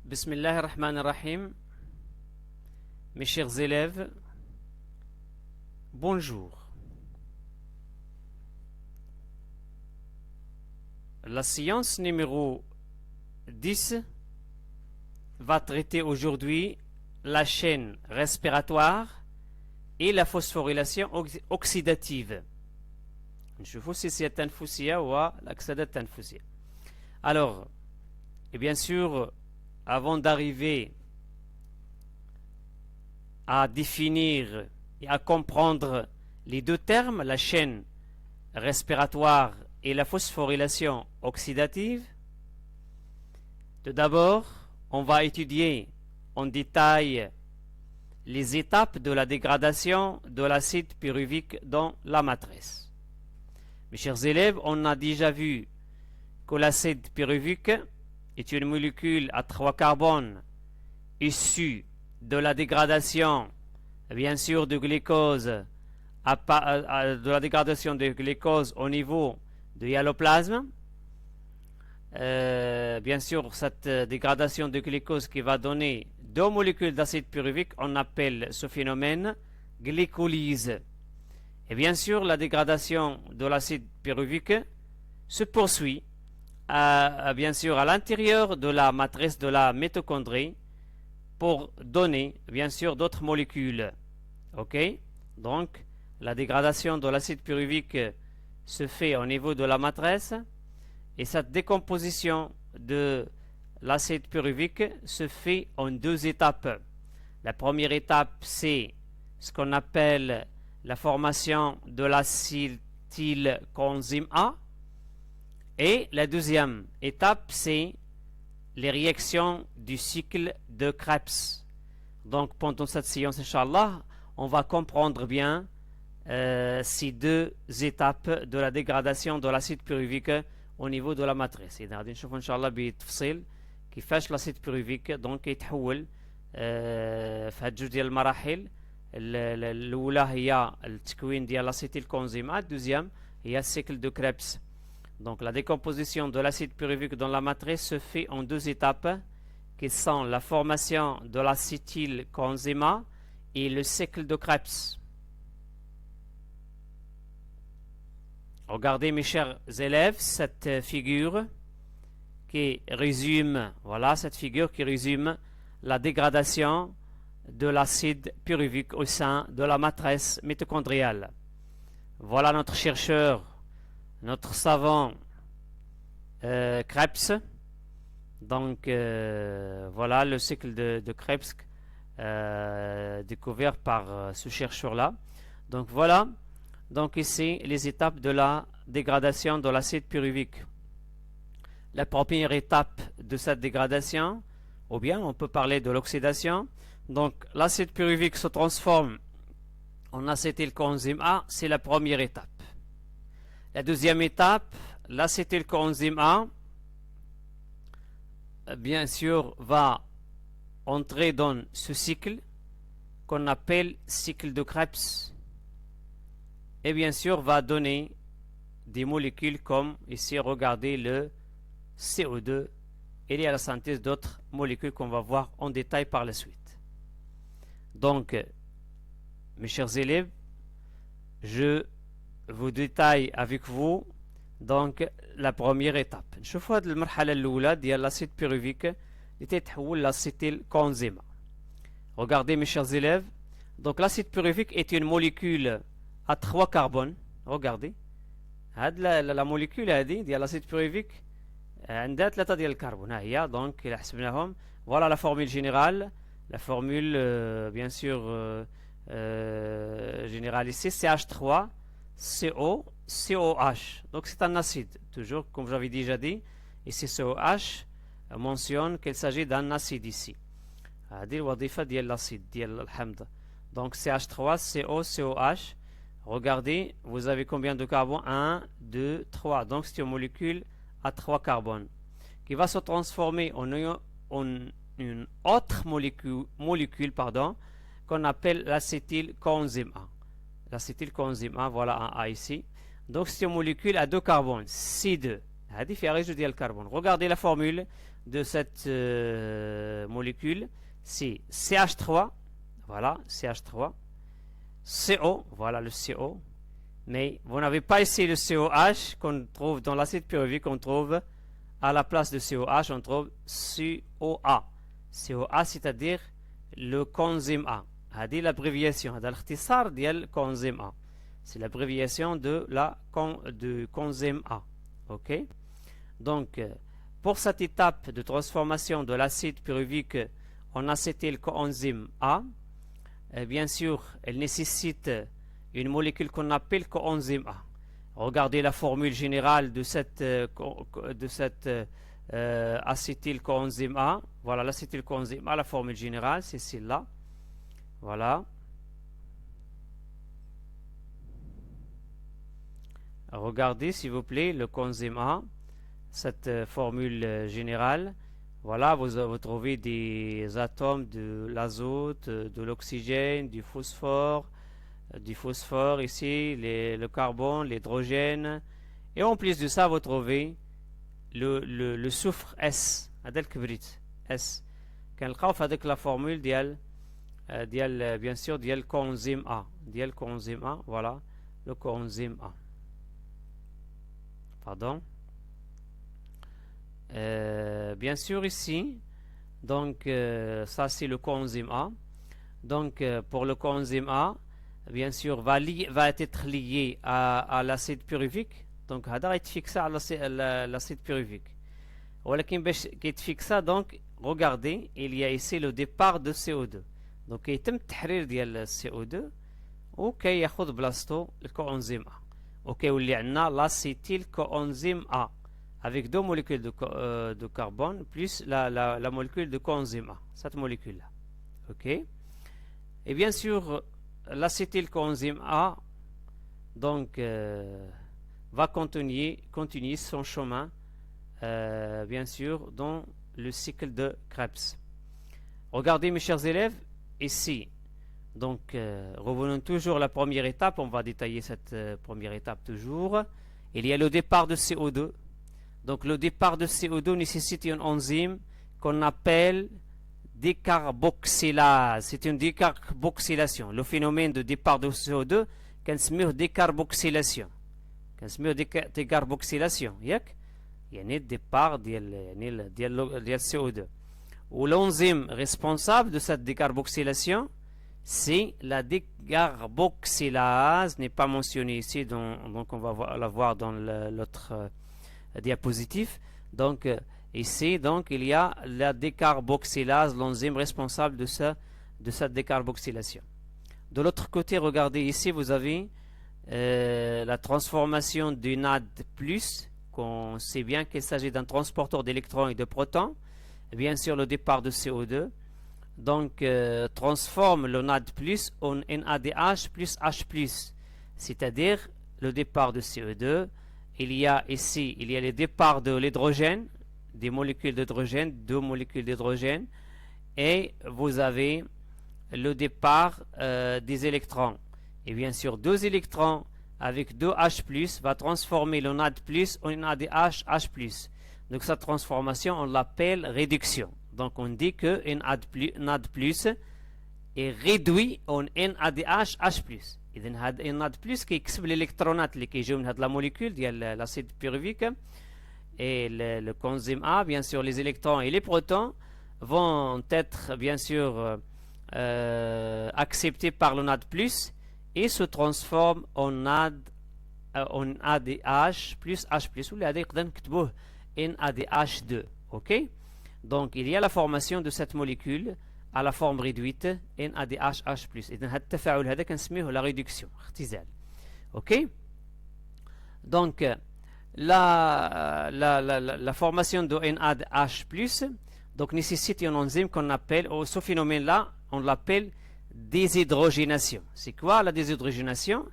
Bismillah ar-Rahman ar-Rahim. Mes chers élèves, bonjour. La séance numéro 10 va traiter aujourd'hui la chaîne respiratoire et la phosphorylation oxydative. Alors, et bien sûr, avant d'arriver à définir et à comprendre les deux termes, la chaîne respiratoire et la phosphorylation oxydative, tout d'abord, on va étudier en détail les étapes de la dégradation de l'acide pyruvique dans la matrice. Mes chers élèves, on a déjà vu que l'acide pyruvique est une molécule à 3 carbones issue de la dégradation, bien sûr, de glucose, de la dégradation de glucose au niveau du hyaloplasme. Bien sûr, cette dégradation de glucose qui va donner 2 molécules d'acide pyruvique, on appelle ce phénomène glycolyse. Et bien sûr, la dégradation de l'acide pyruvique se poursuit bien sûr à l'intérieur de la matrice de la mitochondrie pour donner bien sûr d'autres molécules. Ok, donc la dégradation de l'acide pyruvique se fait au niveau de la matrice et cette décomposition de l'acide pyruvique se fait en 2 étapes. La première étape, c'est ce qu'on appelle la formation de l'acétylcoenzyme A. Et la deuxième étape, c'est les réactions du cycle de Krebs. Donc, pendant cette séance, Inch'Allah, on va comprendre bien ces 2 étapes de la dégradation de l'acide pyruvique au niveau de la matrice. Et غادي نشوف إن شاء الله بتفصيل كيفاش l'acide pyruvique donc يتحول في هاد جوج ديال المراحل. الأولى هي التكوين ديال l'acétylcoenzyme A, الدوزيام هي الcycle de Krebs. Donc la décomposition de l'acide pyruvique dans la matrice se fait en 2 étapes qui sont la formation de l'acétylcoenzyme A et le cycle de Krebs. Regardez mes chers élèves cette figure qui résume, voilà cette figure qui résume la dégradation de l'acide pyruvique au sein de la matrice mitochondriale. Voilà notre chercheur, notre savant Krebs. Donc voilà le cycle de Krebs découvert par ce chercheur-là. Donc voilà, donc ici les étapes de la dégradation de l'acide pyruvique. La première étape de cette dégradation, ou bien on peut parler de l'oxydation. Donc l'acide pyruvique se transforme en acétylcoenzyme A, c'est la première étape. La deuxième étape, l'acétylcoenzyme A, bien sûr, va entrer dans ce cycle qu'on appelle cycle de Krebs et bien sûr va donner des molécules comme ici, regardez le CO2 et il y a la synthèse d'autres molécules qu'on va voir en détail par la suite. Donc, mes chers élèves, je vous détaille avec vous donc la première étape. نشوفوا هذه المرحلة الأولى ديال l'acide pyruvique اللي تتحول l'acétylcoenzyme. Regardez mes chers élèves, donc l'acide pyruvique est une molécule à 3 carbones. Regardez هاد la molécule هذه ديال l'acide pyruvique عندها 3 ديال الكربون. ها هي donc إلا حسبناهم. Voilà la formule générale, la formule bien sûr générale ici, CH3 CO, COH. Donc c'est un acide, toujours comme j'avais déjà dit. Ici COH mentionne qu'il s'agit d'un acide ici. هذه الوظيفة ديال l'acide ديال الحمض. Donc CH3, CO, COH. Regardez, vous avez combien de carbones? 1, 2, 3. Donc c'est une molécule à 3 carbones qui va se transformer en une autre molécule qu'on appelle l'acétylcoenzyme A. L'acétylcoenzyme A, voilà un A ici. Donc c'est une molécule à 2 carbones, C2. هذه فيها résidus ديال الكربون. Regardez la formule de cette molécule, c'est CH3, voilà, CH3, CO, voilà le CO, mais vous n'avez pas ici le COH qu'on trouve dans l'acide pyruvique, on trouve à la place de COH, on trouve COA. COA, c'est-à-dire le coenzyme A. هذه l'abréviation, هذا الاختصار ديال coenzyme A. C'est l'abréviation du coenzyme A. Ok? Donc, pour cette étape de transformation de l'acide pyruvique en acétylcoenzyme A, bien sûr, elle nécessite une molécule qu'on appelle coenzyme A. Regardez la formule générale de cette acétylcoenzyme A. Voilà l'acétylcoenzyme A, la formule générale, c'est celle-là. Voilà. Regardez, s'il vous plaît, le coenzyme A, cette formule générale. Voilà, vous trouvez des atomes de l'azote, de l'oxygène, du phosphore ici, le carbone, l'hydrogène. Et en plus de ça, vous trouvez le soufre S, S. Avec la formule bien sûr, ديال coenzyme A. Voilà, le coenzyme A. Pardon. Bien sûr ici, donc ça c'est le coenzyme A. Donc pour le coenzyme A, bien sûr va être lié à l'acide pyruvique. Donc هذا غيتفيكسا على l'acide pyruvique. ولكن باش كيتفيكسا donc regardez, il y a ici le départ de CO2. Donc يتم التحرير ديال CO2 وكياخذ بلاصتو الكوانزيم A. وكيولي عندنا l'acétyl coenzyme A avec deux molécules de carbone plus la molécule de coenzyme A, cette molécule là. Ok. Et bien sûr l'acétyl coenzyme A donc va continuer son chemin bien sûr dans le cycle de Krebs. Regardez mes chers élèves ici. Donc revenons toujours à la première étape, on va détailler cette première étape toujours. Il y a le départ de CO2. Donc le départ de CO2 nécessite une enzyme qu'on appelle décarboxylase. C'est une décarboxylation. Le phénomène de départ de CO2 كنسميوه décarboxylation. décarboxylation ياك يعني الديبار ديال CO2. Ou l'enzyme responsable de cette décarboxylation, c'est la décarboxylase, n'est pas mentionnée ici, donc on va la voir dans l'autre diapositive. Donc ici, donc il y a la décarboxylase, l'enzyme responsable de cette décarboxylation. De l'autre côté, regardez ici, vous avez la transformation du NAD+, qu'on sait bien qu'il s'agit d'un transporteur d'électrons et de protons. Bien sûr, le départ de CO2 donc transforme le NAD+ en NADH plus H+, c'est-à-dire le départ de CO2. Il y a le départ de l'hydrogène, des molécules d'hydrogène, deux molécules d'hydrogène, et vous avez le départ des électrons. Et bien sûr, deux électrons avec deux H+, va transformer le NAD+ en NADH H+. Donc cette transformation, on l'appelle réduction. Donc on dit que NAD+ est réduit en NADH H+. إذن هذا NAD+ كيكسب الإلكترونات اللي كيجيو من هاد la molécule ديال l'acide pyruvique et le coenzyme A. Bien sûr, les électrons et les protons vont être bien sûr acceptés par le NAD+ et se transforment en ADH plus H+. ou هذا يقدر نكتبوه NADH2. Ok. Donc il y a la formation de cette molécule à la forme réduite NADH+. إذن هذا التفاعل هذا كنسميه la réduction, اختزال. Ok. Donc la formation de NADH+ donc nécessite une enzyme qu'on appelle, ce phénomène-là, on l'appelle déshydrogénation. C'est quoi la déshydrogénation?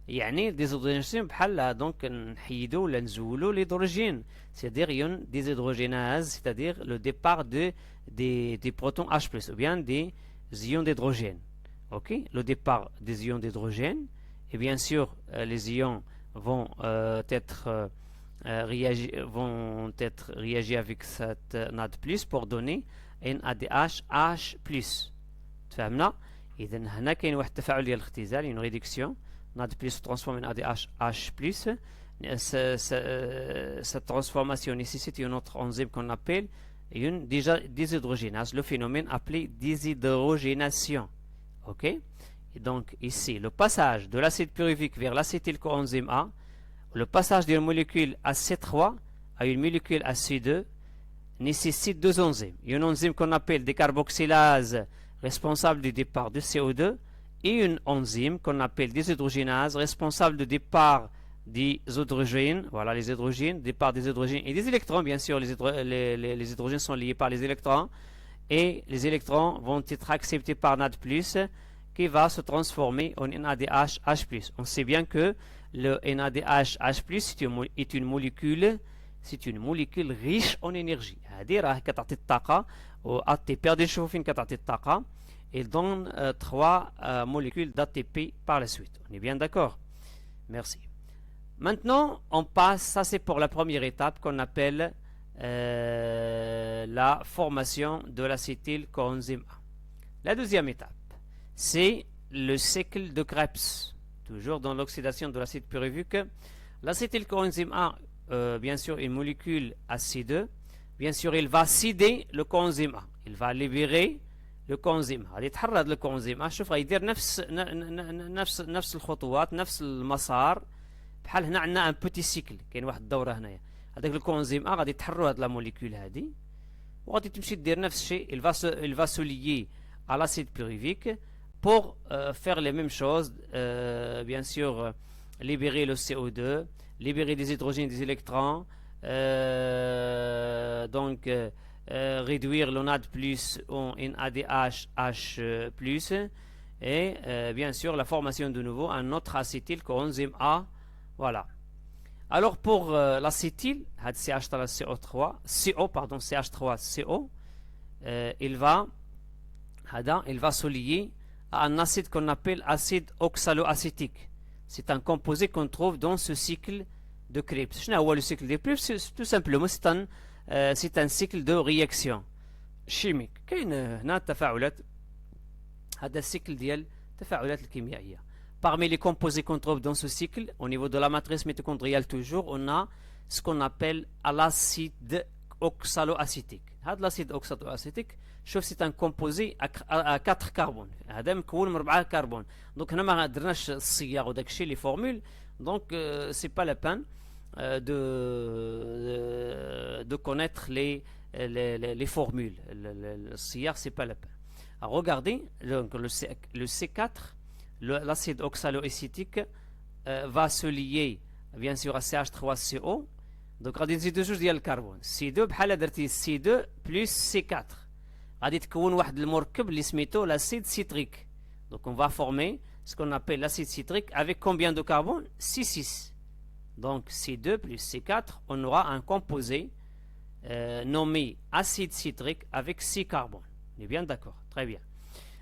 يعني déshydrogénation بحال donc نحيدو ولا نزولو l'hydrogène, c'est-à-dire une déshydrogénase, c'est-à-dire le départ des protons H+, ou bien des ions d'hydrogène. Ok, le départ des ions d'hydrogène, et bien sûr les ions vont être vont être réagis avec cette NAD+, pour donner NADH H+. تفهمنا؟ إذا هنا كاين واحد التفاعل ديال الاختزال، une réduction NAD+ se transforme en ADH H+. Cette transformation nécessite une autre enzyme qu'on appelle une déshydrogénase, le phénomène appelé déshydrogénation. Ok? Et donc ici, le passage de l'acide pyruvique vers l'acétylcoenzyme A, le passage d'une molécule AC3 à une molécule AC2 nécessite deux enzymes. Une enzyme qu'on appelle décarboxylase responsable du départ de CO2 et une enzyme qu'on appelle déshydrogénase responsable du départ des hydrogènes, voilà les hydrogènes, départ des hydrogènes et des électrons, bien sûr, les hydrogènes sont liés par les électrons et les électrons vont être acceptés par NAD+, qui va se transformer en NADH H+. On sait bien que le NADH H+, est une molécule riche en énergie. هذه راه كتعطي الطاقة و ATP غادي نشوفوا فين كتعطي الطاقة. Il donne 3 molécules d'ATP par la suite. On est bien d'accord? Merci. Maintenant, on passe, ça c'est pour la première étape qu'on appelle la formation de l'acétylcoenzyme A. La deuxième étape, c'est le cycle de Krebs. Toujours dans l'oxydation de l'acide pyruvique. L'acétylcoenzyme A, bien sûr, une molécule acide. Bien sûr, il va céder le coenzyme A. Il va libérer le coenzyme A. غادي يتحرر هذا الكوانزيم A. شوف غيدير نفس الخطوات، نفس المسار. بحال هنا عندنا ان بوتي سيكل، كاين واحد الدوره هنايا. هذاك الكوانزيم A غادي تحرر هاد لا موليكول هادي وغادي تمشي دير نفس الشيء. il va se lier à l'acide pyruvique pour faire les mêmes choses, bien sûr libérer le CO2, libérer des hydrogènes, des électrons, donc réduire le NAD+ en NADH H+, et bien sûr la formation de nouveau un autre acétylcoenzyme A. Voilà. Alors pour l'acétyl, CH3CO, il va se lier à un acide qu'on appelle acide oxaloacétique. C'est un composé qu'on trouve dans ce cycle de Krebs. شنو هو le cycle de Krebs? Tout simplement c'est un cycle de réaction chimique. كاين هنا تفاعلات، هذا السيكل ديال التفاعلات الكيميائية. Parmi les composés qu'on trouve dans ce cycle, au niveau de la matrice mitochondriale toujours, on a ce qu'on appelle l'acide oxaloacétique. L'acide oxaloacétique, c'est un composé à 4 carbones. هذا مكون من 4 كربون. Donc هنا ما درناش الصياغ وداك الشيء les formules. Donc c'est pas la peine de connaître les formules. Le CR, c'est pas la peine. Alors, regardez, donc, le C4, l'acide oxaloacétique, va se lier bien sûr à CH3CO. Donc غادي نزيدو جوج ديال الكربون C2 بحال درتي C2 plus C4 غادي تكون واحد المركب اللي سميتو l'acide citrique. Donc on va former ce qu'on appelle l'acide citrique avec combien de carbone? C6. Donc C2 plus C4, on aura un composé nommé acide citrique avec 6 carbones. On est bien d'accord? Très bien.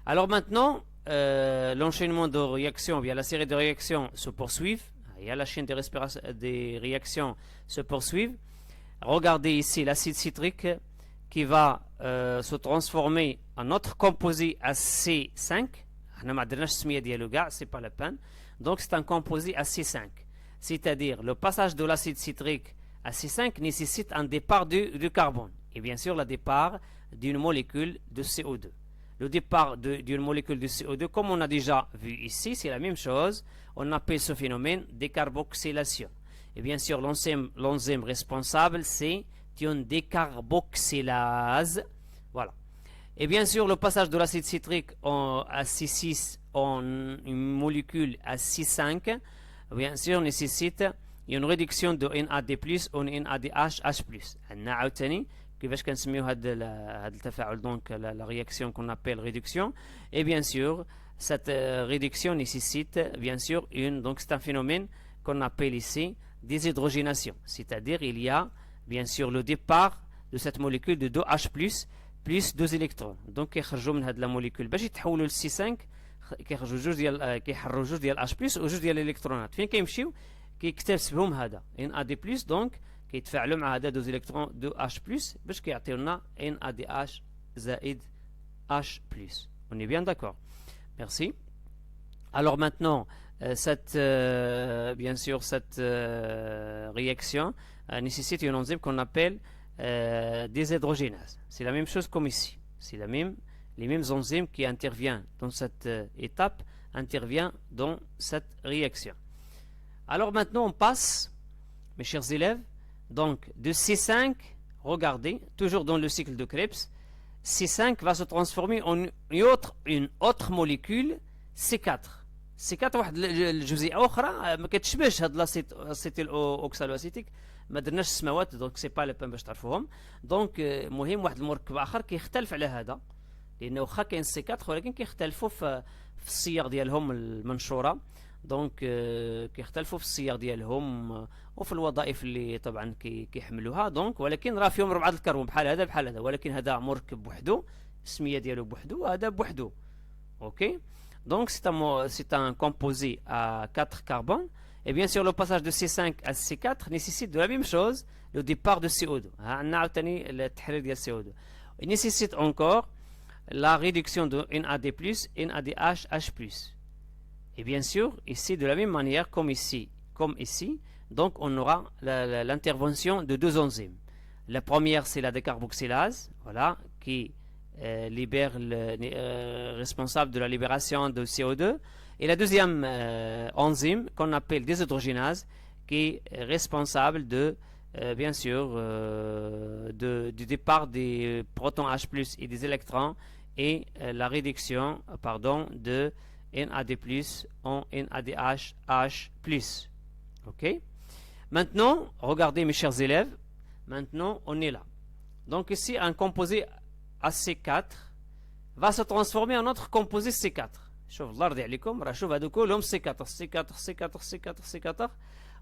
Alors maintenant, l'enchaînement de réactions, bien la série de réactions se poursuivent. Il y a la chaîne des réactions se poursuivent. Regardez ici l'acide citrique qui va se transformer en autre composé à C5. C'est pas la peine. Donc c'est un composé à C5. C'est-à-dire le passage de l'acide citrique à C5 nécessite un départ du carbone. Et bien sûr le départ d'une molécule de CO2. Le départ d'une molécule de CO2, comme on a déjà vu ici, c'est la même chose. On appelle ce phénomène décarboxylation. Et bien sûr, l'enzyme responsable, c'est une décarboxylase. Voilà. Et bien sûr, le passage de l'acide citrique à C6 en une molécule à C5, bien sûr, nécessite une réduction de NAD+ en NADH H+. كيفاش كنسميو هذا التفاعل donc la réaction qu'on appelle réduction. Et bien sûr cette réduction nécessite bien sûr donc c'est un phénomène qu'on appelle ici déshydrogénation, c'est-à-dire il y a bien sûr le départ de cette molécule de 2H+ plus 2 électrons. Donc كيخرجوا من هذه la molécule باش يتحولوا ل C5 كيخرجوا جوج ديال H+ وجوج ديال الالكترونات. فين كيمشيو؟ كيكتسبهم هذا NAD+, donc كيتفاعلوا مع هذا دوز الكترون دو H+ باش كيعطيونا NaDH زائد H+. On est bien d'accord. Merci. Alors maintenant, bien sûr, cette réaction nécessite une enzyme qu'on appelle déshydrogénase. C'est la même chose comme ici. C'est les mêmes enzymes qui interviennent dans cette étape interviennent dans cette réaction. Alors maintenant, on passe, mes chers élèves, donc de C5, regardez, toujours dans le cycle de Krebs, C5 va se transformer en une autre molécule C4. C4 واحد الجزيئة أخرى ما كتشبهش هاد الأسيتيل أوكسالوأسيتيك ما درناش السماوات دونك سي با لو بان باش تعرفوهم دونك مهم واحد المركب آخر كيختلف على هذا لأنه واخا كاين C4 ولكن كيختلفوا في الصيغ ديالهم المنشورة دونك كيختلفوا في الصيغ ديالهم وفي الوظائف اللي طبعا كيحملوها دونك ولكن راه فيهم 4 الكربون بحال هذا ولكن هذا مركب بوحدو السميه ديالو بوحدو وهذا بوحدو اوكي دونك c'est un composé à 4 carbones et bien sûr le passage de C5 à C4 nécessite de la même chose le départ de CO2 ها عندنا عاوتاني التحرير ديال CO2 il nécessite encore la réduction de NAD+, NADH, H+. Et bien sûr, ici, de la même manière, comme ici, donc on aura l'intervention de deux enzymes. La première, c'est la décarboxylase, voilà, qui libère responsable de la libération de CO2. Et la deuxième enzyme, qu'on appelle déshydrogénase, qui est responsable de, bien sûr, du départ des protons H+ et des électrons et la réduction, de NAD+ en NADH H+. Ok. Maintenant, regardez mes chers élèves. Maintenant, on est là. Donc ici, un composé AC4 va se transformer en autre composé C4. شوف الله يرضي عليكم راه شوف هادو كلهم C4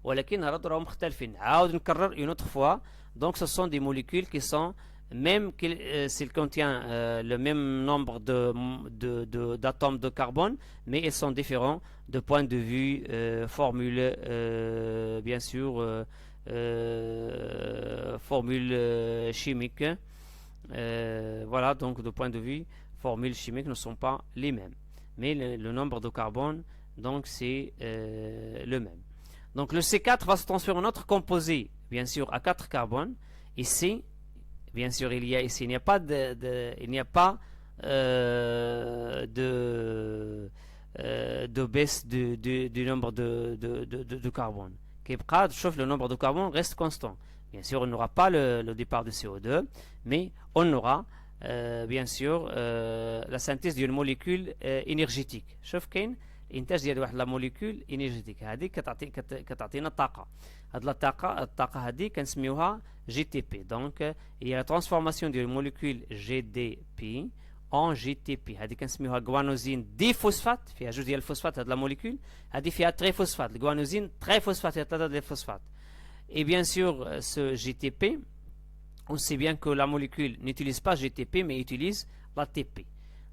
ولكن هادو راهم مختلفين. عاود نكرر une autre fois. Donc ce sont des molécules qui sont même s'il contient le même nombre d'atomes de carbone, mais ils sont différents de point de vue formule, bien sûr, formule chimique. Voilà, donc de point de vue formule chimique ne sont pas les mêmes. Mais le nombre de carbone, donc c'est le même. Donc le C4 va se transformer en autre composé, bien sûr, à 4 carbones. Ici, bien sûr, il n'y a pas de baisse du nombre de carbone. Le nombre de carbone reste constant. Bien sûr, on n'aura pas le départ de CO2, mais on aura bien sûr la synthèse d'une molécule énergétique. شوف كاين الانتاج ديال واحد لا موليكول انرجيتيك هذه كتعطينا الطاقه هاد الطاقه هذه كنسميوها GTP. Donc il y a la transformation d'une molécule GDP en GTP. هذه كنسميوها guanosine diphosphate فيها جوج ديال الفوسفات هاد لا موليكول هذه فيها تريفوسفات الجوانوزين تريفوسفات فيها 3 ديال الفوسفات. Et bien sûr ce GTP on sait bien que la molécule n'utilise pas GTP mais utilise l'ATP.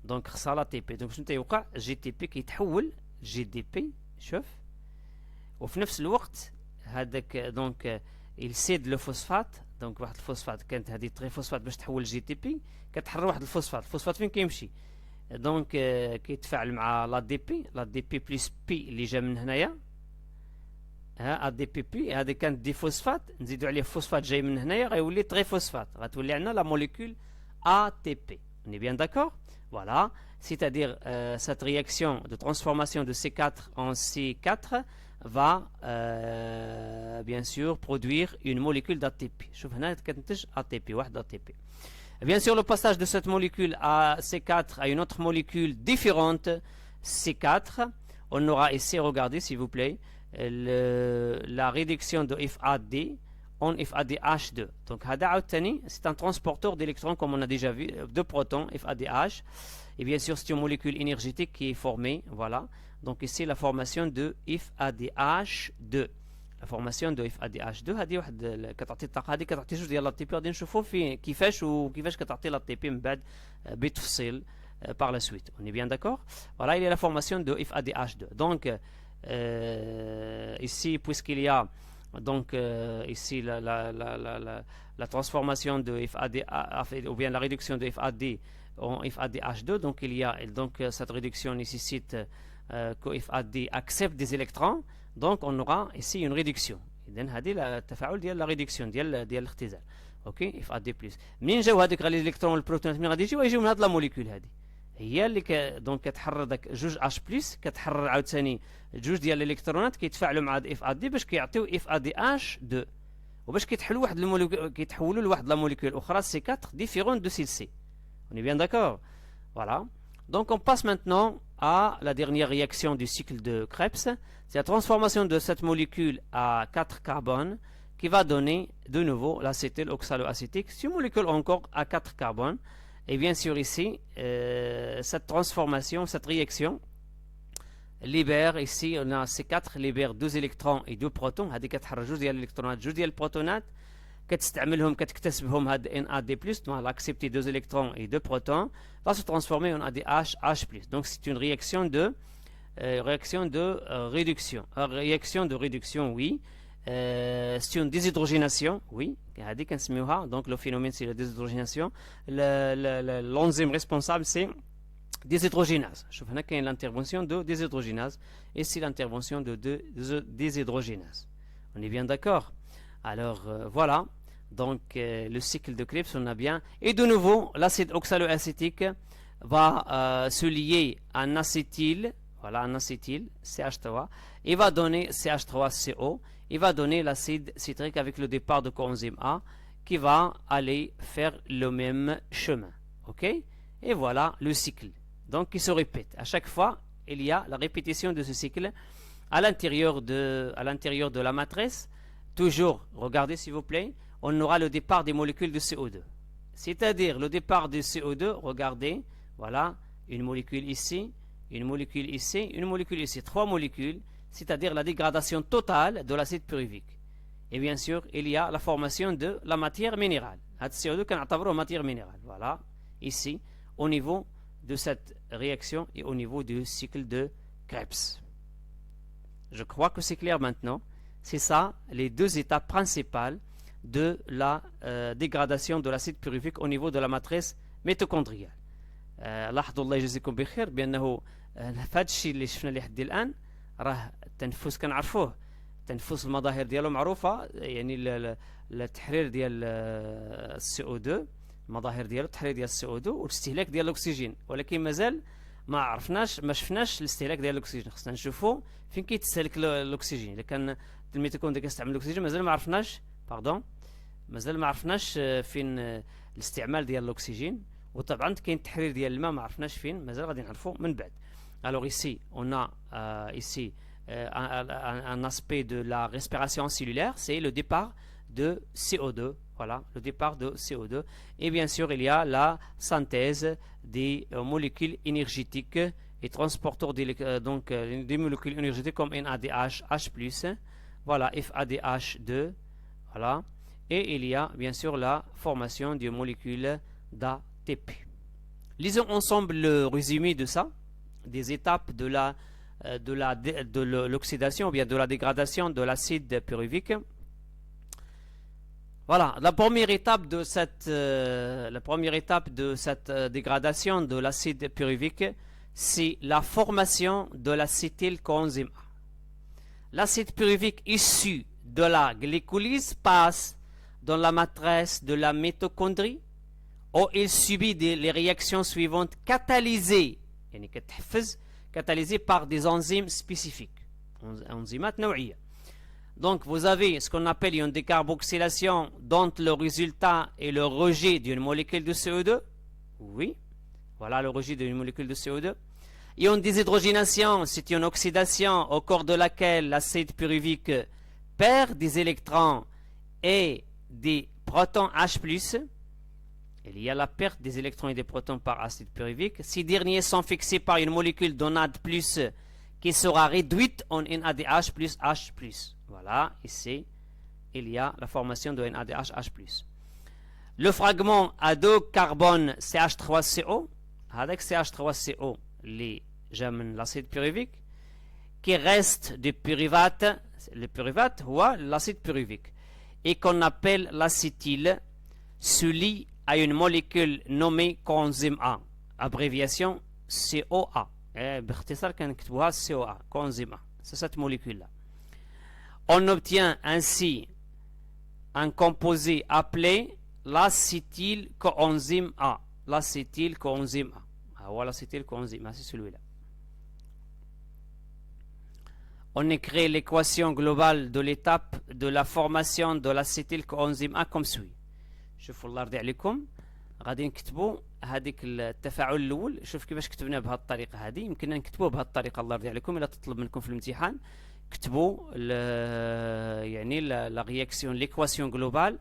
Donc خصها l'ATP. Donc شنو تيوقع GTP كيتحول GDP شوف وفي نفس الوقت هذاك دونك il cède le phosphate. دونك واحد الفوسفات كانت هذه تريفوسفات باش تحول GTP كتحرر واحد الفوسفات فين كيمشي دونك كيتفاعل مع لا دي بي بلس بي اللي جا من هنايا ها دي بي بي هذه كانت دي فوسفات نزيدو عليه فوسفات جاي من هنايا غيولي تريفوسفات غتولي عندنا لا موليكول ATP. On est bien d'accord? Voilà, c'est-à-dire cette réaction de transformation de C4 en C4 va bien sûr produire une molécule d'ATP. شوف هنا كتنتج ATP واحد ATP. Bien sûr, le passage de cette molécule à C4 à une autre molécule différente C4, on aura ici, regardez s'il vous plaît, la réduction de FAD en FADH2. Donc c'est un transporteur d'électrons comme on a déjà vu, de protons FADH. Et bien sûr c'est une molécule énergétique qui est formée, voilà. Donc ici la formation de FADH2. La formation de FADH2 هذه واحد كتعطي الطاقه هذه كتعطي جوج ديال التي بي غادي نشوفوا في كيفاش كتعطي التي بي من بعد بالتفصيل par la suite. On est bien d'accord? Voilà, il y a la formation de FADH2. Donc ici puisqu'il y a Donc ici la transformation de FAD ou bien la réduction de FAD en FADH2. Donc il y a cette réduction nécessite que FAD accepte des électrons. Donc on aura ici une réduction. إذن هذه التفاعل ديال لا ريدكسيون ديال الاختزال. اوكي اف ا دي بلس. منين جاو هذوك الالكترون والبروتونات منين غادي يجيو من هاد لا موليكول هذه هي اللي دونك كتحرر داك جوج اش بلس كتحرر عاوتاني جوج ديال الالكترونات كيتفاعلوا مع اف ا دي باش كيعطيو اف ا دي اش 2 وباش كيتحلوا واحد الموليكول كيتحولوا لواحد لا موليكول اخرى سي 4 ديفيرون دو سيل سي. On est bien d'accord? Voilà. Donc on passe maintenant à la dernière réaction du cycle de Krebs. C'est la transformation de cette molécule à 4 carbones qui va donner de nouveau l'acétyl oxaloacétique. C'est une molécule encore à 4 carbones. Et bien sûr ici, cette transformation, cette réaction libère, ici on a C4 libère 2 électrons et 2 protons. هذه كتحرر جوج ديال الالكترونات جوج ديال البروتونات كتستعملهم كتكتسبهم هاد NAD+, donc accepter 2 électrons et 2 protons va se transformer en ADH H+. Donc c'est une réaction de réduction. Réaction de réduction, oui. C'est une déshydrogénation, oui. Donc le phénomène c'est la déshydrogénation. L'enzyme responsable c'est déshydrogénase. Je vous qu'il y a l'intervention de déshydrogénase et c'est l'intervention de déshydrogénase. On est bien d'accord? Alors voilà. Donc le cycle de Krebs on a bien. Et de nouveau l'acide oxaloacétique va se lier à un acétyl. Voilà, un acétyl, CH3, il va donner CH3CO, il va donner l'acide citrique avec le départ de coenzyme A qui va aller faire le même chemin. Ok? Et voilà le cycle. Donc il se répète. À chaque fois, il y a la répétition de ce cycle à l'intérieur de la matrice. Toujours, regardez s'il vous plaît, on aura le départ des molécules de CO2. C'est-à-dire le départ de CO2, regardez, voilà, une molécule ici, une molécule ici, une molécule ici, 3 molécules, c'est-à-dire la dégradation totale de l'acide pyruvique. Et bien sûr, il y a la formation de la matière minérale. CO2 qu'on matière minérale. Voilà, ici, au niveau de cette réaction et au niveau du cycle de Krebs. Je crois que c'est clair maintenant. C'est ça, les deux étapes principales de la dégradation de l'acide pyruvique au niveau de la matrice mitochondriale. لاحظوا الله يجزيكم بخير بانه هذا الشيء اللي شفنا لحد الان راه التنفس كنعرفوه التنفس المظاهر ديالو معروفه يعني التحرير ديال السي او 2 المظاهر ديالو التحرير ديال السي او 2 والاستهلاك ديال الاكسجين ولكن مازال ما شفناش الاستهلاك ديال الاكسجين خصنا نشوفوا فين كيتستهلك الاكسجين اذا كان الميتوكوندريا كيستعمل الاكسجين مازال ما عرفناش فين الاستعمال ديال الاكسجين وطبعا كاين التحرير ديال الماء ما عرفناش فين مازال غادي نعرفوا من بعد. Alors ici on a ici un aspect de la respiration cellulaire, c'est le départ de CO2, voilà, le départ de CO2 et bien sûr il y a la synthèse des molécules énergétiques et transporteurs donc des molécules énergétiques comme NADH H+, voilà FADH2, voilà, et il y a bien sûr la formation des molécules d'ATP. Lisons ensemble le résumé de ça, des étapes de l'oxydation ou bien de la dégradation de l'acide pyruvique. Voilà, la première étape de cette dégradation de l'acide pyruvique, c'est la formation de l'acétylcoenzyme A. L'acide pyruvique issu de la glycolyse passe dans la matrice de la mitochondrie où il subit les réactions suivantes catalysées par des enzymes spécifiques. Enzymes نوعية. Donc vous avez ce qu'on appelle une décarboxylation dont le résultat est le rejet d'une molécule de CO2. Oui, voilà le rejet d'une molécule de CO2. Et une déshydrogénation, c'est une oxydation au cours de laquelle l'acide pyruvique perd des électrons et des protons H+. Il y a la perte des électrons et des protons par acide pyruvique. Ces derniers sont fixés par une molécule de NAD+, qui sera réduite en NADH plus H+. Voilà, ici, il y a la formation de NADH H+. Le fragment à 2 carbone CH3CO, avec CH3CO, les germes l'acide pyruvique, qui reste du pyruvate Le pyruvate هو l'acide pyruvique et qu'on appelle l'acétyle se lie à une molécule nommée coenzyme A, abréviation COA. باختصار كنكتبوها COA, coenzyme A. C'est cette molécule-là. On obtient ainsi un composé appelé l'acétylcoenzyme A. L'acétylcoenzyme A. Ah, voilà, l'acétylcoenzyme A, c'est celui-là. On écrit l'équation globale de l'étape de la formation de l'acétylcoenzyme A comme suit. شوفوا الله يرضي عليكم غادي نكتبوا هذيك التفاعل الاول. شوف كيفاش كتبنا بهذه الطريقه هذه. يمكن نكتبوه بهذه الطريقه الله يرضي عليكم. الا تطلب منكم في الامتحان كتبوا يعني لا رياكسيون ليكواسيون جلوبال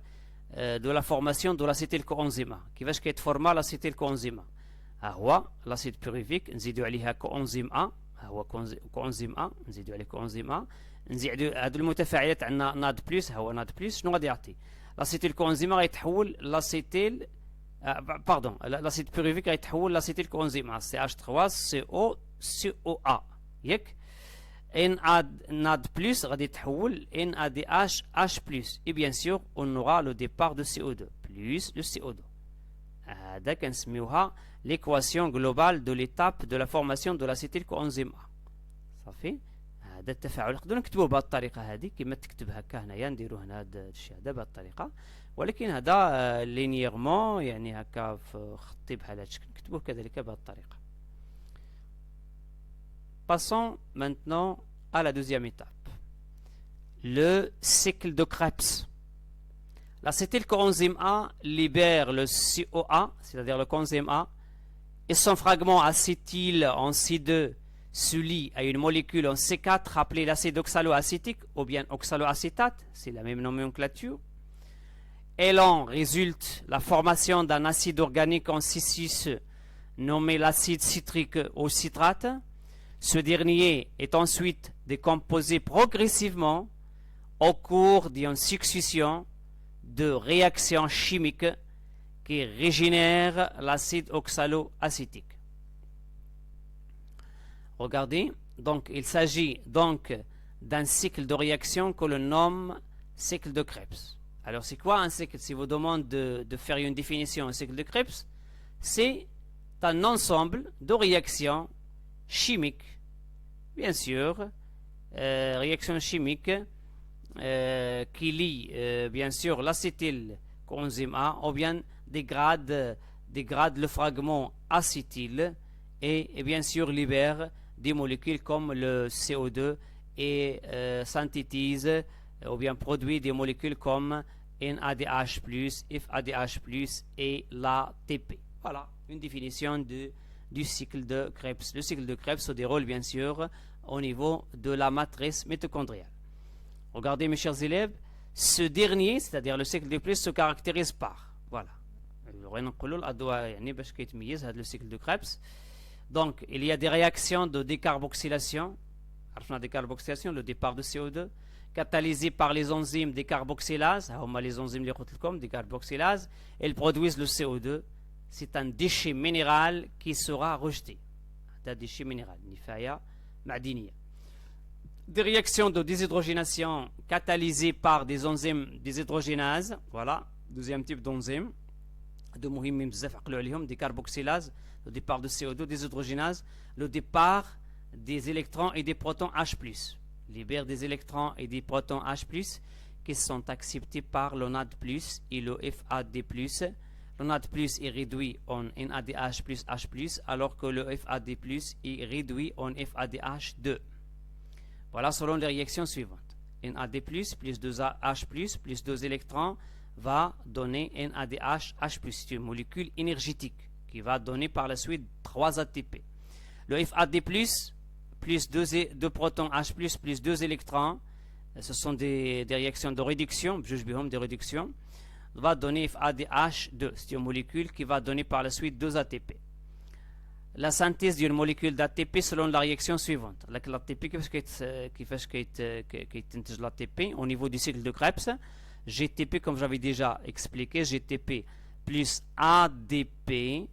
دو لا فورماسيون دو لاسيتيلكوانزيم A. كيفاش كيتفورما لاسيتيلكوانزيم A. ها هو لاسيد بيروفيك نزيدوا عليها كوانزيم A. ها هو كوانزيم A نزيدوا عليه كوانزيم A. نزيدوا هادو المتفاعلات عندنا ناد بلس. ها هو ناد بلس. شنو غادي يعطي؟ لاسيتيلكوانزيم A غيتحول لاسيتيل باردون لاسيد بيروفيك غيتحول لاسيتيلكوانزيم A CH3COCOA ياك. NAD plus غادي يتحول NADH plus et bien sûr on aura le départ de CO2 plus le CO2. هذا كنسميوها l'équation globale de l'étape de la formation de l'acétylcoenzyme A. صافي. هذا التفاعل نقدروا نكتبوه بهذه الطريقه هذه كما تكتب هكا هنايا نديروا هنا هذا الشيء هذا بهذه الطريقه. ولكن هذا لينييرمون يعني هكا في خطي بحال هذا الشكل نكتبوه كذلك بهذه الطريقه. Passons maintenant à la deuxième étape. Le cycle de Krebs. L'acétylcoenzyme A libère le COA, c'est-à-dire le coenzyme A, et son fragment acétyl en C2 se lie à une molécule en C4 appelée l'acide oxaloacétique ou bien oxaloacétate, c'est la même nomenclature. Et en résulte la formation d'un acide organique en C6 nommé l'acide citrique ou citrate. Ce dernier est ensuite décomposé progressivement au cours d'une succession de réactions chimiques qui régénèrent l'acide oxaloacétique. Regardez, donc il s'agit donc d'un cycle de réaction que l'on nomme cycle de Krebs. Alors c'est quoi un cycle? Si vous demande de faire une définition, un cycle de Krebs, c'est un ensemble de réactions chimiques, bien sûr, réactions chimiques qui lient bien sûr l'acétylcoenzyme A ou bien dégradent le fragment acétyl et bien sûr libèrent des molécules comme le CO2 et synthétisent ou bien produit des molécules comme NADH+, FADH+, et l'ATP. Voilà une définition du cycle de Krebs. Le cycle de Krebs se déroule bien sûr au niveau de la matrice mitochondriale. Regardez mes chers élèves, ce dernier, c'est-à-dire le cycle de Krebs, se caractérise par, voilà, le cycle de Krebs. Donc il y a des réactions de décarboxylation, le départ de CO2, catalysées par les enzymes décarboxylase, les enzymes décarboxylase, elles produisent le CO2. C'est un déchet minéral qui sera rejeté. C'est un déchet minéral, nifaya ma'diniya. Des réactions de déshydrogénation catalysées par des enzymes déshydrogénases, voilà, deuxième type d'enzyme, de muhimim bzaf aqlou alayhom, décarboxylase, le départ de CO2, déshydrogénase, le départ des électrons et des protons H+, libère des électrons et des protons H+, qui sont acceptés par le NAD+, et le FAD+. Le NAD+ est réduit en NADH plus H+, alors que le FAD+ est réduit en FADH2. Voilà selon les réactions suivantes. NAD+, plus 2H+, plus 2 électrons, va donner NADH, H+. C'est une molécule énergétique qui va donner par la suite 3 ATP. Le FAD+, plus 2 protons H+, plus 2 électrons, ce sont des réactions de réduction, de réduction, va donner FADH2. C'est une molécule qui va donner par la suite 2 ATP. La synthèse d'une molécule d'ATP selon la réaction suivante. L'ATP, l'ATP au niveau du cycle de Krebs, GTP, comme j'avais déjà expliqué, GTP plus ADP,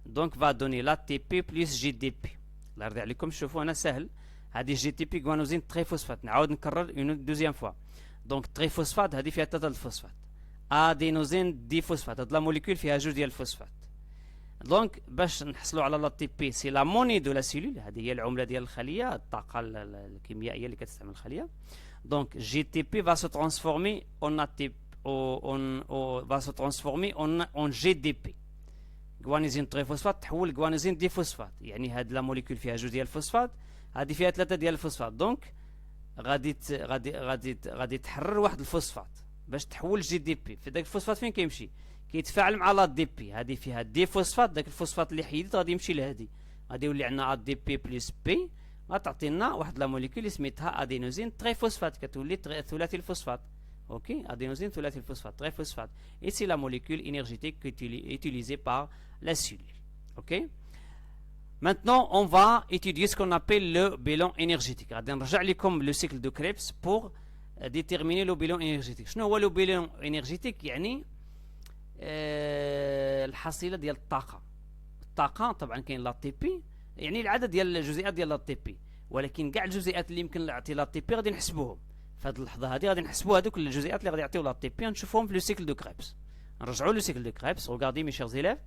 donc va donner l'ATP plus GDP. Comme je fais, on a سهل هذه GTP guanosine triphosphate. نعاود نكرر une deuxième fois. Donc triphosphate هذه فيها 3 الفوسفات. ادينوزين ديفوسفات، هاد لا موليكول فيها 2 ديال الفوسفات. دونك باش نحصلوا على لا تي بي سي لا موني دو لا سيلول، هذه هي العمله ديال الخليه، الطاقه الكيميائيه اللي كتستعمل الخليه. دونك جي تي بي va se transformer en ATP va se transformer en GDP. غوانيزين تريفوسفات تحول غوانيزين ديفوسفات، يعني هاد لا موليكول فيها 2 ديال الفوسفات، هذه فيها 3 ديال الفوسفات. دونك غادي تحرر واحد الفوسفات باش تحول جي دي بي. في داك الفوسفات فين كيمشي؟ كيتفاعل مع لا دي بي، هذه فيها دي فوسفات، داك الفوسفات اللي حيدت غادي يمشي لهادي، غادي يولي عندنا دي بي بلس بي، غتعطينا واحد لا موليكول اللي سميتها ادينوزين تريفوسفات، كتولي ثلاثي الفوسفات. اوكي، ادينوزين ثلاثي الفوسفات تريفوسفات، اي سي لا موليكول énergétique utilisée par la cellule. Ok. Maintenant, on va étudier ce qu'on appelle le bilan énergétique. غادي نرجع لكم le cycle de Krebs pour déterminer le bilan énergétique. شنو هو le bilan énergétique؟ يعني الحصيله ديال الطاقه. الطاقه طبعا كاين لا تي بي، يعني العدد ديال الجزيئات ديال لا تي بي، ولكن كاع الجزيئات اللي يمكن نعطي لا تي بي غادي نحسبوهم. في هذه اللحظه هذه غادي نحسبوا هذوك الجزيئات اللي غادي يعطيو لا تي بي، نشوفوهم في لو سيكل دو كريبس. نرجعوا لو سيكل دو كريبس. Regardez mes chers élèves,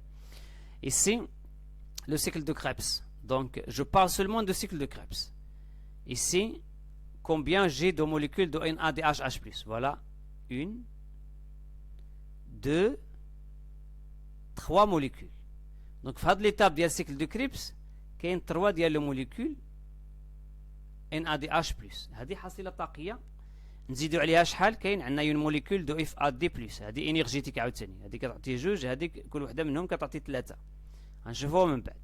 ici le cycle de Krebs. Donc je parle seulement de cycle de Krebs. Ici, combien j'ai de molécules de NADH+. Voilà, 1, 2, 3 molécules. Donc في هذه l'étape ديال cycle de Krebs كاين 3 ديال الموليكول NADH+. هذه حصيله طاقيه. نزيدوا عليها شحال؟ كاين عندنا اون موليكول دو اف ا دي بلس، هذه انرجيتيك عاوتاني، هذه كتعطي 2، هذيك كل وحده منهم كتعطي 3. غنشوفوها من بعد.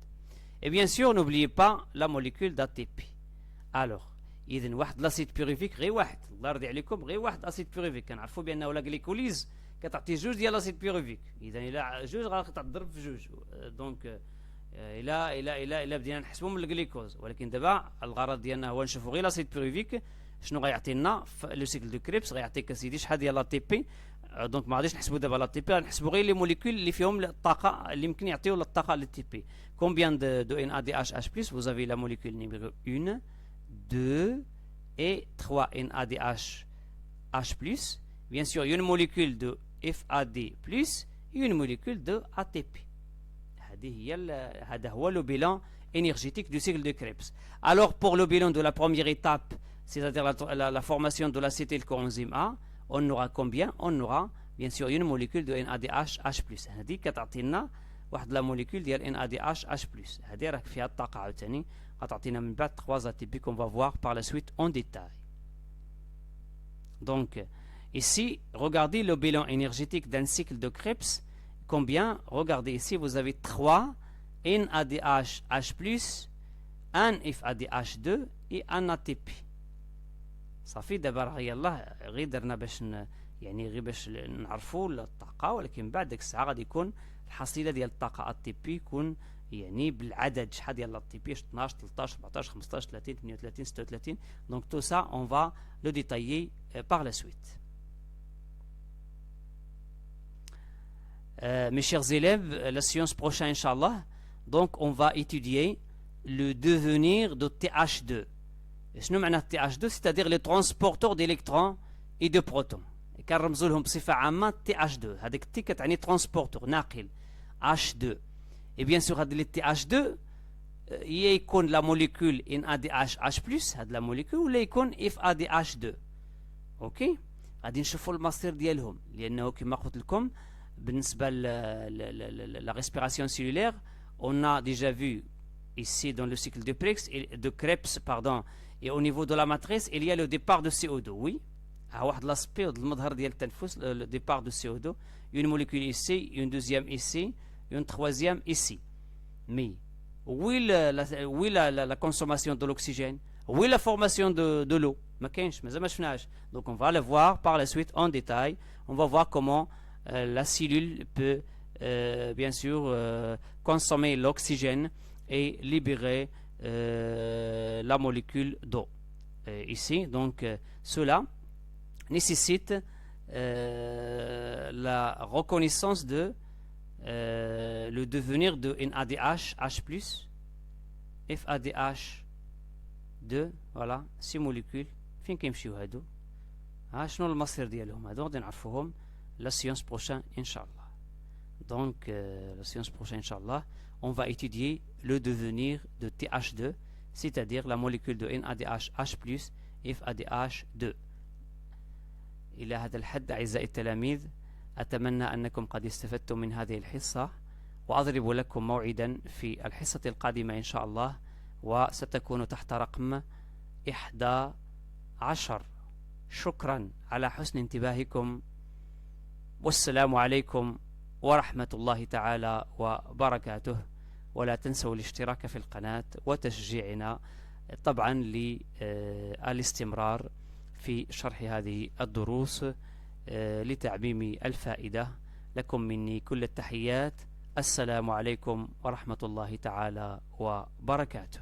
اي بيان سور نوبليي با لا موليكول دا تي بي. الوغ اذا واحد لاسيد بيوريفيك، غير واحد، الله يرضي عليكم، غير واحد اسيد بيوريفيك. كنعرفوا بانه لا غليكوليز كتعطي 2 ديال لاسيد بيوريفيك، اذا الى 2 غتضرب في 2. دونك الى بدينا نحسبوا من الجليكوز، ولكن دابا الغرض ديالنا هو نشوفوا غير لاسيد بيوريفيك شنو غيعطينا في لو سيكل دو كريبس. غيعطيك اسيدي شحال ديال لا تي بي. دونك ما غاديش نحسبوا دابا لا تي بي، غنحسبوا غير لي موليكول اللي فيهم الطاقه اللي يمكن يعطيو الطاقه للتي بي. كومبيان دو ان ا دي اش اش بلس؟ vous avez la molécule numéro 1, 2 et 3 NADH H+. Bien sûr, une molécule de FAD+, et une molécule de ATP. هذا هو le bilan énergétique du cycle de Krebs. Alors pour le bilan de la première étape, c'est-à-dire la formation de l'acétyl coenzyme A, on aura combien? On aura bien sûr une molécule de NADH H+. هذه كتعطينا واحد لا موليكول ديال NADH H+. هذه راك فيها الطاقه عاوتاني، غتعطينا من بعد 3 ATP qu'on va voir par la suite en détail. Donc ici, regardez le bilan énergétique d'un cycle de Krebs. Combien? Regardez ici, vous avez 3 NADH H+, un FADH2 et un ATP. صافي دابا راه يلاه غير درنا باش يعني غير باش نعرفوا الطاقه، ولكن بعد ديك الساعه غادي يكون الحصيله ديال الطاقه ATP يكون يعني بالعدد شحال ديال التي بي، 12 13 14 15 30 38 36. Donc tout ça on va le détailler par la suite. Mes chers élèves, la séance prochaine, Inch'Allah, donc on va étudier le devenir de TH2. شنو معنى TH2؟ c'est-à-dire les transporteurs d'électrons et de protons. كنرمزوا لهم بصفة عامة TH2. هذيك تي كتعني ترانسبورتور، ناقل، H2. Et bien sûr هاد لي TH2 هي يكون لا موليكول NADH+, هاد لا موليكول، ولا يكون FADH2. اوكي، غادي نشوفوا المصير ديالهم، لانه كما قلت لكم بالنسبة la respiration cellulaire, on a déjà vu ici dans le cycle de Krebs, pardon, et au niveau de la matrice, il y a le départ de CO2. Oui, ها واحد l'aspect المظهر ديال التنفس، le départ de CO2, une molécule ici, une deuxième ici, une troisième ici. Mais où est la consommation de l'oxygène? Où est la formation de l'eau? ما كاينش، مازال ما شفناهاش. Donc on va le voir par la suite en détail. On va voir comment la cellule peut bien sûr consommer l'oxygène et libérer la molécule d'eau ici. Donc cela nécessite la reconnaissance de le devenir de NADH H+, FADH2, فوالا سي موليكول فين كيمشيو هادو، شنو المصير ديالهم هادو غادي نعرفوهم لا سيونس بروشان ان شاء الله. Donc la séance prochaine inchallah on va étudier le devenir de TH2, c'est-à-dire la molécule de NADH H+ FADH2. إلى هذا الحد أعزائي التلاميذ أتمنى أنكم قد استفدتم من هذه الحصة، وأضرب لكم موعدا في الحصة القادمة إن شاء الله، وستكون تحت رقم 11. شكرا على حسن انتباهكم، والسلام عليكم ورحمة الله تعالى وبركاته. ولا تنسوا الاشتراك في القناة وتشجيعنا طبعا للاستمرار في شرح هذه الدروس لتعميم الفائدة. لكم مني كل التحيات، السلام عليكم ورحمة الله تعالى وبركاته.